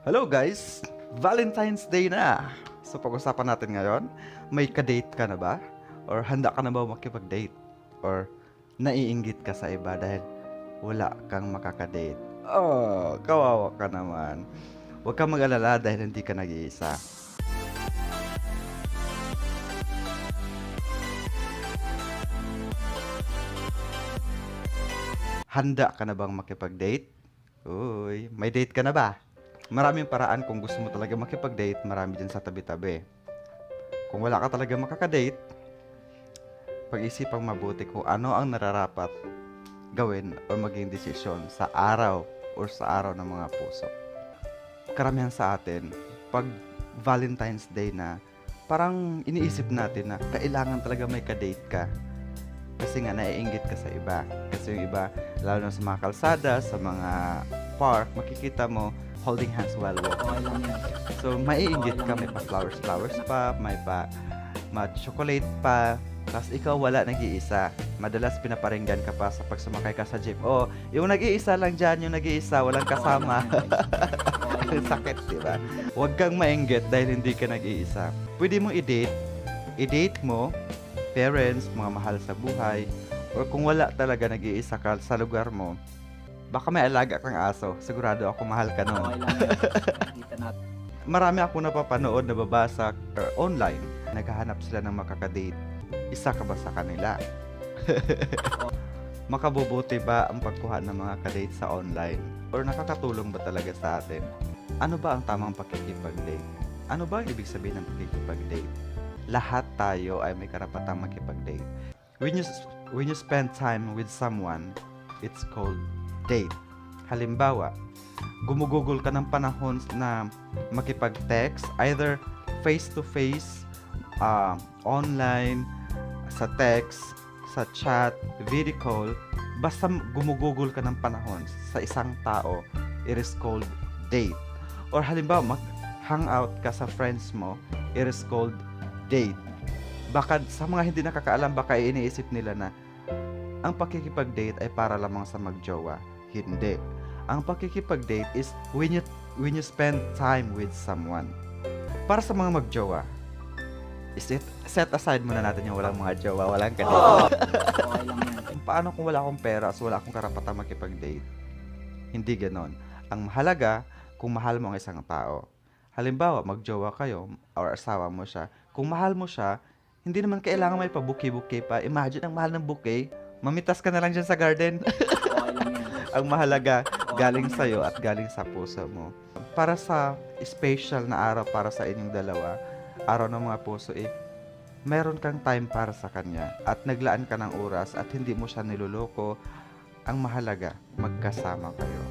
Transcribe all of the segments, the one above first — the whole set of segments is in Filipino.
Hello guys! Valentine's Day na! So pag-usapan natin ngayon, may ka-date ka na ba? Or handa ka na ba makipag-date? Or naiinggit ka sa iba dahil wala kang makaka-date? Oh, kawawa ka naman. Huwag kang mag-alala dahil hindi ka nag-iisa. Handa ka na bang makipag-date? Uy, may date ka na ba? Maraming paraan kung gusto mo talaga makipag-date, marami dyan sa tabi-tabi. Kung wala ka talaga makaka-date, pag-isipang mabuti kung ano ang nararapat gawin o maging desisyon sa araw o sa araw ng mga puso. Karamihan sa atin, pag Valentine's Day na, parang iniisip natin na kailangan talaga may ka-date ka. Kasi nga naiinggit ka sa iba. Kasi yung iba, lalo na sa mga kalsada, sa mga park, makikita mo holding hands while walking. So maiinggit ka, may pa flowers pa, may pa chocolate pa, tapos ikaw wala, nag-iisa. Madalas pinaparinggan ka pa sa pag sumakay ka sa jeep. Oh, yung nag-iisa lang dyan, yung nag-iisa, walang kasama. Sakit, diba? Huwag kang mainggit dahil hindi ka nag-iisa. Pwede mo i-date mo parents, mga mahal sa buhay, or kung wala talaga nag-iisa ka sa lugar mo, baka may alaga kang aso. Sigurado ako mahal ka nun. Marami ako napapanood, nababasa, or online. Naghahanap sila ng makakadate. Isa ka ba sa kanila? Makabubuti ba ang pagkuha ng mga kadate sa online? Or nakakatulong ba talaga sa atin? Ano ba ang tamang pakikipag-date? Ano ba ang ibig sabihin ng pakikipag-date? Lahat tayo ay may karapatang makipag-date. When you spend time with someone, it's called date. Halimbawa, gumugugol ka ng panahon na makipag-text, either face-to-face, online, sa text, sa chat, video call, basta gumugugol ka ng panahon sa isang tao, it is called date. Or halimbawa, mag-hangout ka sa friends mo, it is called date. Baka sa mga hindi nakakaalam, baka iniisip nila na ang pakikipag-date ay para lamang sa magjowa. Hindi. Ang pakikipag-date is when you spend time with someone. Para sa mga magjowa, set aside muna natin yung walang mga jowa, walang kadate. Paano kung wala akong pera at wala akong karapatang makipag-date? Hindi ganon. Ang mahalaga, kung mahal mo ang isang tao. Halimbawa, magjowa kayo or asawa mo siya. Kung mahal mo siya, hindi naman kailangan may pa-bouquet-bouquet pa. Imagine ang mahal ng bouquet. Mamitas ka na lang dyan sa garden. Ang mahalaga, galing sa'yo at galing sa puso mo. Para sa special na araw para sa inyong dalawa, araw ng mga puso, meron kang time para sa kanya at naglaan ka ng oras at hindi mo siya niloloko. Ang mahalaga, magkasama kayo.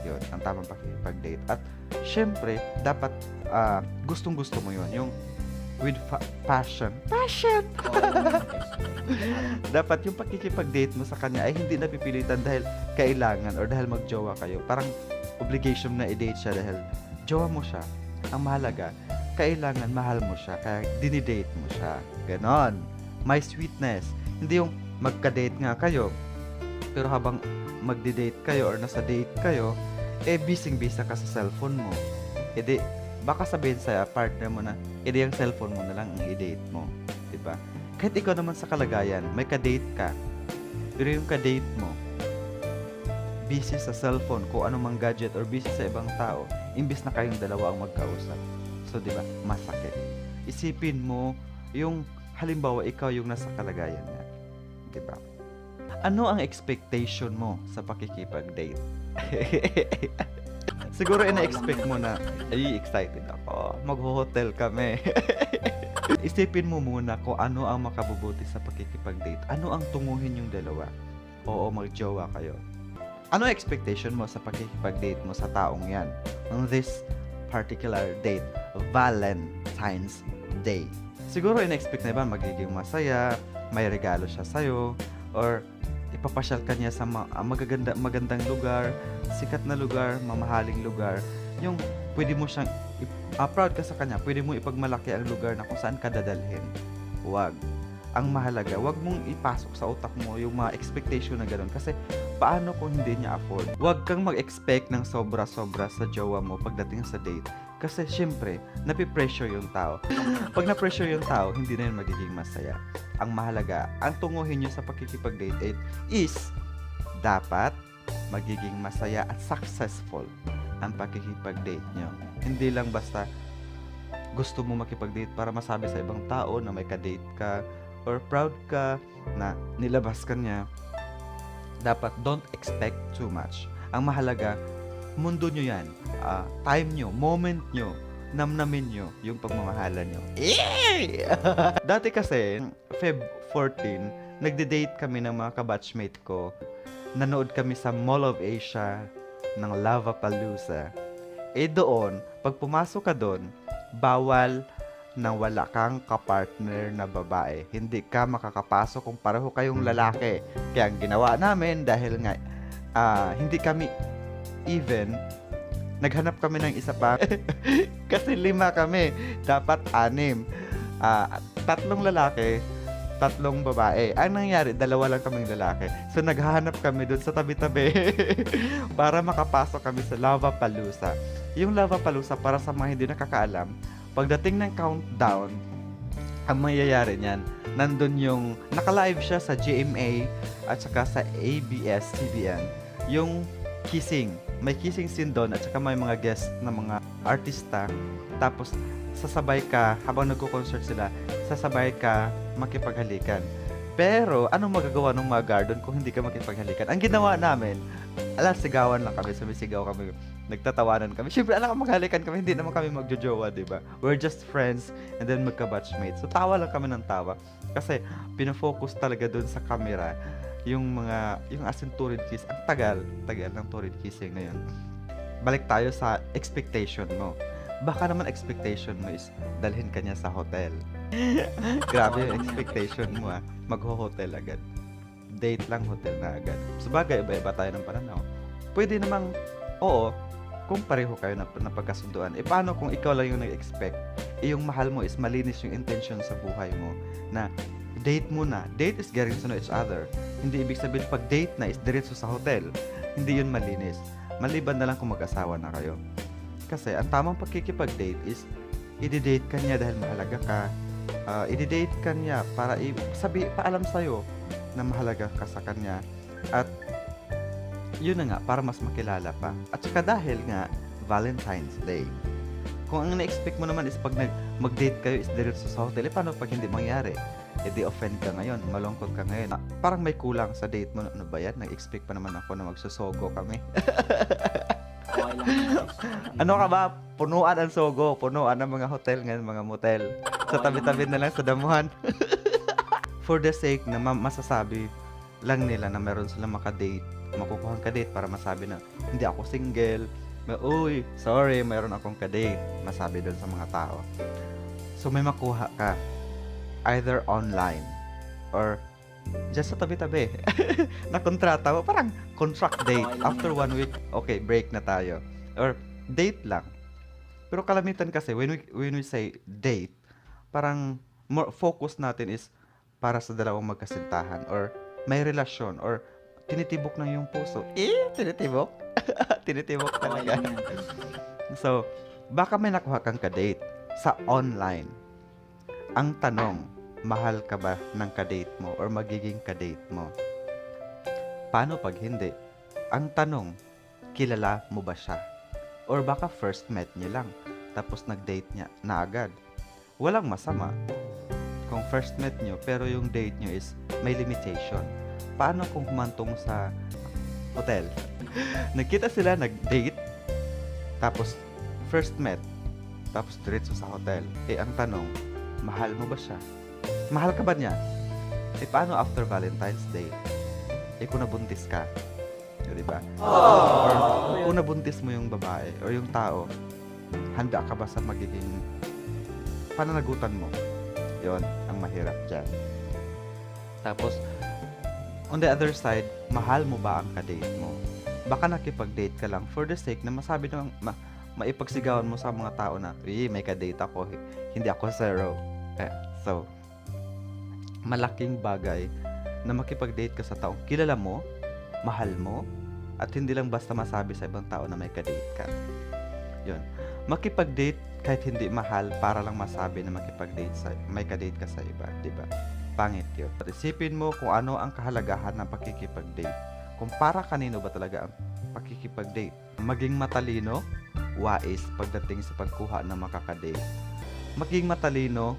Yun, ang tamang pakikipag-date. At syempre, dapat gustong-gusto mo yun. Yung with passion. Dapat yung pakikipag-date mo sa kanya ay hindi napipilitan dahil kailangan or dahil magjowa kayo. Parang obligation na i-date siya dahil jowa mo siya. Ang mahalaga, kailangan mahal mo siya kaya dinidate mo siya. Ganon. May sweetness. Hindi yung magka-date nga kayo pero habang magdi-date kayo or nasa date kayo, busy-busy ka sa cellphone mo. Baka sabihin sa partner mo na, yung cellphone mo na lang ang i-date mo. Diba? Kahit ikaw naman sa kalagayan, may ka-date ka. Pero yung ka-date mo, busy sa cellphone, kung anong mang gadget or busy sa ibang tao, imbis na kayong dalawa ang magkausap. So, diba? Masakit. Isipin mo, yung halimbawa, ikaw yung nasa kalagayan niya. Diba? Ano ang expectation mo sa pakikipag-date? Siguro ina-expect mo na, excited ako, mag-hotel kami. Isipin mo muna kung ano ang makabubuti sa pakikipag-date. Ano ang tunguhin yung dalawa? Oo, magjowa kayo. Ano expectation mo sa pakikipag-date mo sa taong yan? On this particular date, Valentine's Day. Siguro ina-expect na iba magiging masaya, may regalo siya sa'yo, or ipapasyal ka niya sa magandang lugar, sikat na lugar, mamahaling lugar. Yung pwede mo siyang, proud ka sa kanya, pwede mo ipagmalaki ang lugar na kung saan ka dadalhin. Huwag. Ang mahalaga, wag mong ipasok sa utak mo yung mga expectation na gano'n. Kasi paano kung hindi niya afford? Wag kang mag-expect ng sobra-sobra sa jowa mo pagdating sa date. Kasi syempre, napipressure yung tao. Pag na-pressure yung tao, hindi na yun magiging masaya. Ang mahalaga, ang tunguhin nyo sa pakikipag-date is dapat magiging masaya at successful ang pakikipag-date nyo. Hindi lang basta gusto mo makipag-date para masabi sa ibang tao na may ka-date ka or proud ka na nilabas ka niya. Dapat don't expect too much. Ang mahalaga, mundo nyo yan. Time nyo, moment nyo, namnamin nyo yung pagmamahalan nyo. Dati kasi, Feb 14, nagde-date kami ng mga kabatchmate ko. Nanood kami sa Mall of Asia ng Lollapalooza. Doon, pag pumasok ka doon, bawal na wala kang kapartner na babae. Hindi ka makakapasok kung pareho kayong lalaki. Kaya ang ginawa namin, dahil nga hindi kami even, naghanap kami ng isa pa. Kasi 5 kami, dapat 6. 3 lalaki, 3 babae. Ang nangyari, 2 lang kaming lalaki. So naghahanap kami dun sa tabi-tabi para makapasok kami sa Lollapalooza. Yung Lollapalooza, para sa mga hindi nakakaalam, pagdating ng countdown, ang mangyayari niyan, nandun yung, naka-live siya sa GMA at saka sa ABS-CBN, yung kissing. May kissing scene doon at saka may mga guest na mga artista. Tapos, sasabay ka, habang nagko-concert sila, sasabay ka makipaghalikan. Pero, anong magagawa ng mga garden kung hindi ka makipaghalikan? Ang ginawa namin, sigawan lang kami, sumisigaw kami, nagtatawanan kami. Siyempre, maghalikan kami, hindi naman kami magjojowa, diba? We're just friends, and then magka-batchmates. So, tawa lang kami ng tawa. Kasi, pinafocus talaga dun sa camera, yung as in torrid kiss. Ang tagal ng torrid kissing na yun. Balik tayo sa expectation mo. Baka naman expectation mo is dalhin ka niya sa hotel. Grabe yung expectation mo magho-hotel agad. Date lang, hotel na agad. Sabagay, iba-iba tayo ng pananaw. Pwede namang, oo, kung pareho kayo na pagkasunduan. Paano kung ikaw lang yung nag-expect? Yung mahal mo is malinis yung intention sa buhay mo. Na, date muna. Date is getting to know each other. Hindi ibig sabihin pag date na is diretso sa hotel. Hindi yun malinis. Maliban na lang kung mag-asawa na kayo. Kasi ang tamang pagkikipag-date is i-date ka niya dahil mahalaga ka. I-date ka niya para paalam sa'yo na mahalaga ka sa kanya. At yun na nga, para mas makilala pa. At saka dahil nga, Valentine's Day. Kung ang na-expect mo naman is pag mag-date kayo is diretso sa hotel, paano pag hindi mangyari? Di-offend ka ngayon, malungkot ka ngayon. Parang may kulang sa date mo. Ano ba yan? Nag-expect pa naman ako na magsusogo kami. Ano ka ba? Punuan ang sogo. Punuan ang mga hotel ngayon, mga motel. Sa tabi-tabi na lang sa damuhan. For the sake na masasabi lang nila na meron silang makadate, makukuhang kadate para masabi na hindi ako single. Uy, sorry, meron akong kadate. Masabi doon sa mga tao. So may makuha ka. Either online or just sa tabi-tabi. Na kontrata mo, parang contract date. After 1 week, okay, break na tayo. Or date lang. Pero kalamitan kasi, when we say date, parang more focus natin is para sa dalawang magkasintahan or may relasyon or tinitibok na yung puso. Tinitibok? Tinitibok talaga. So, baka may nakuha kang ka-date sa online. Ang tanong, mahal ka ba ng ka-date mo or magiging ka-date mo? Paano pag hindi? Ang tanong, kilala mo ba siya? Or baka first met niyo lang, tapos nag-date niya na agad. Walang masama kung first met niyo pero yung date niyo is may limitation. Paano kung humantong sa hotel? Nagkita sila, nag-date, tapos first met, tapos diretso sa hotel. Ang tanong, mahal mo ba siya? Mahal ka ba niya? Paano after Valentine's Day? Kung nabuntis ka. Diba? Or kung nabuntis mo yung babae or yung tao, handa ka ba sa magiging pananagutan mo? Yon ang mahirap dyan. Tapos, on the other side, mahal mo ba ang ka-date mo? Baka nakipag-date ka lang for the sake na masabi ng maipagsigawan mo sa mga tao na, may ka-date ako, hindi ako zero. So, malaking bagay na makipag-date ka sa taong kilala mo, mahal mo, at hindi lang basta masabi sa ibang tao na may ka-date ka. Yun. Makipag-date kahit hindi mahal para lang masabi na may ka-date ka sa iba, di ba? Pangit yun. At isipin mo kung ano ang kahalagahan ng pakikipag-date. Kung para kanino ba talaga ang pakikipag-date. Maging matalino, wais pagdating sa pagkuha ng makaka-date. Maging matalino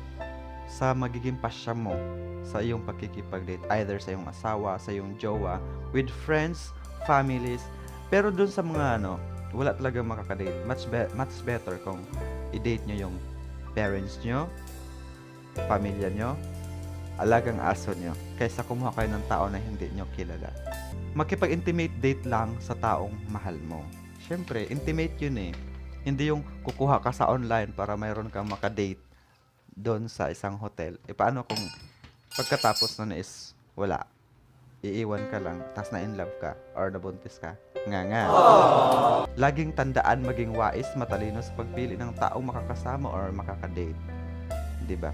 sa magiging pasya mo sa iyong pakikipag-date, either sa iyong asawa, sa iyong jowa, with friends, families, pero dun sa mga wala talaga makaka-date, much better kung i-date nyo yung parents nyo, pamilya nyo, alagang aso nyo, kaysa kumuha kayo ng tao na hindi nyo kilala. Makipag-intimate date lang sa taong mahal mo. Syempre, intimate yun eh. Hindi yung kukuha ka sa online para mayroon kang makadate doon sa isang hotel. Paano kung pagkatapos nun is wala? Iiwan ka lang, tas na in love ka, or nabuntis ka. Nga. Laging tandaan maging wais, matalino sa pagpili ng taong makakasama or makakadate. Diba?